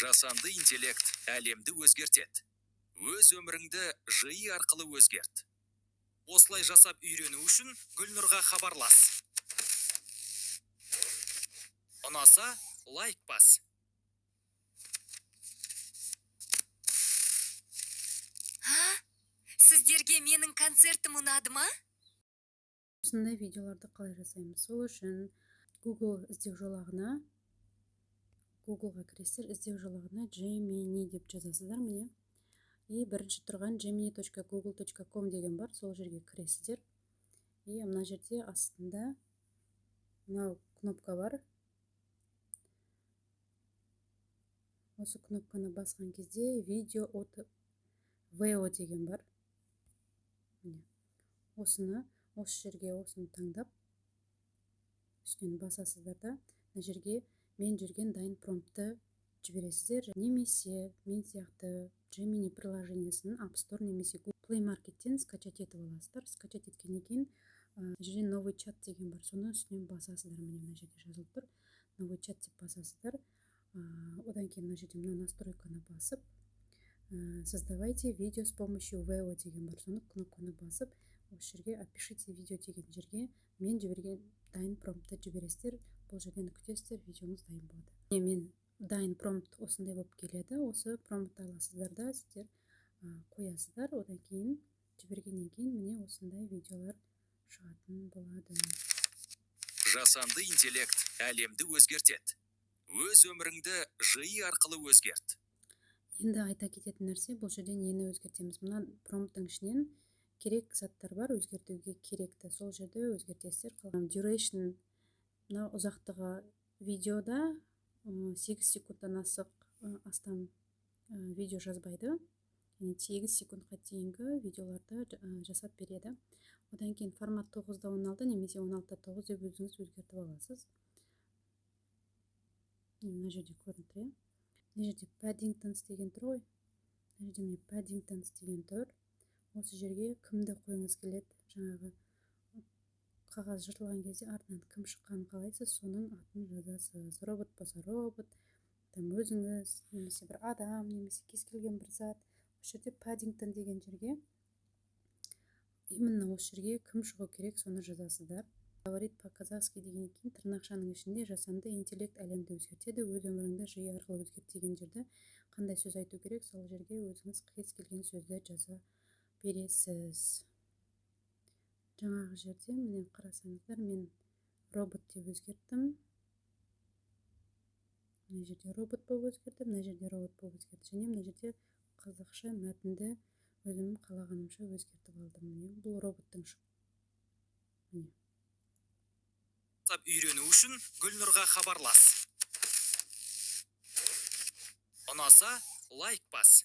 Жасанды интеллект әлемді өзгертеді. Өз өміріңді жиі арқылы өзгерт. Осылай жасап үйрену үшін Гүлнұрға хабарлас. Ұнаса, лайк бас. Сіздерге менің концертім ұнады ма? Осындай видеоларды қалай жасаймыз? Сол үшін Google іздеу жолағына Googleға кіресіздер, іздеу жолағына Gemini деп жазасыздар міне. И бірінші тұрған gemini.google.com деген бар, сол жерге кіресіздер. И мына жерде астында мынау кнопка бар. Осы кнопканы басқан кезде видео от VO деген бар. Осыны, осы жерге осыны таңдап, үстінен басасыздар да, мына жерге мен жүрген дайын промптты жібересіздер. Немесе мен сияқты Gemini приложениесін App Store немесе Google Play Market'тен скачать етіп аласыздар. Скачать еткеннен кейін жерде новый чат деген бар. Соны үстінен басасыздар. Міне мына жерде жазылып тұр. Новый чат деп басасыздар. Одан кейін мына жерде мына настройканы басып, создавайте видео с помощью VO деген бар. Соны кнопканы басып, осы жерге опишите видео деген жерге мен жіберген дайын промптты жібересіздер. Бұл жерден күтесіздер, видеоңыз дайын болады. Мен дайын промпт осындай болып келеді. Осы промптты аласыздар да сіздер қоясыздар. Одан кейін жібергеннен кейін міне осындай видеолар шығатын болады. Жасанды интеллект әлемді өзгертеді. Өз өміріңді жиі арқылы өзгерт. Енді айта кететін нәрсе, бұл жерде нені өзгертеміз? Мына промпттың ішінен керек заттар бар, өзгертуге керекті. Сол жерде өзгертесіздер. Duration, мына ұзақтығы видеода 8 секундтан астам видео жазбайды. 8 секундқа дейінгі видеоларды жасап береді. Одан кейін формат 9:16 немесе 16:9 деп өзіңіз өзгертіп аласыз. Мына жерде көрініп тұр. Мына жерде Paddingtons деген тұр ғой. Мына жерде Paddingtons деген тұр. Осы жерге кімді қойыңыз келеді? Жаңағы қағаз жыртылған кезде артынан кім шыққанын қалайсыз, соның атын жазасыз. Робот болса робот, өзіңіз, немесе бір адам, немесе кез келген бір зат. Осы жерде Paddington деген жерге, именно осы жерге кім шығу керек, соны жазасыздар. Говорит по-казахски деген кейін тырнақшаның ішінде жасанды интеллект әлемді өзгертеді, өз өміріңді жиі арқылы өзгерт деген жерде қандай сөз айту керек, сол жерге өзіңіз кез келген сөзді жаза бересіз. Жаңағы жерде міне қарасаңыздар, мен робот деп өзгерттім. Мына жерде робот болып өзгерді, мына жерде робот болып өзгерді. Және мына жерде қазақша мәтінді өзім қалағанымша өзгертіп алдым. Бұл роботтың шыққан. Үйрену үшін Гүлнұрға хабарлас. Ұнаса, лайк бас.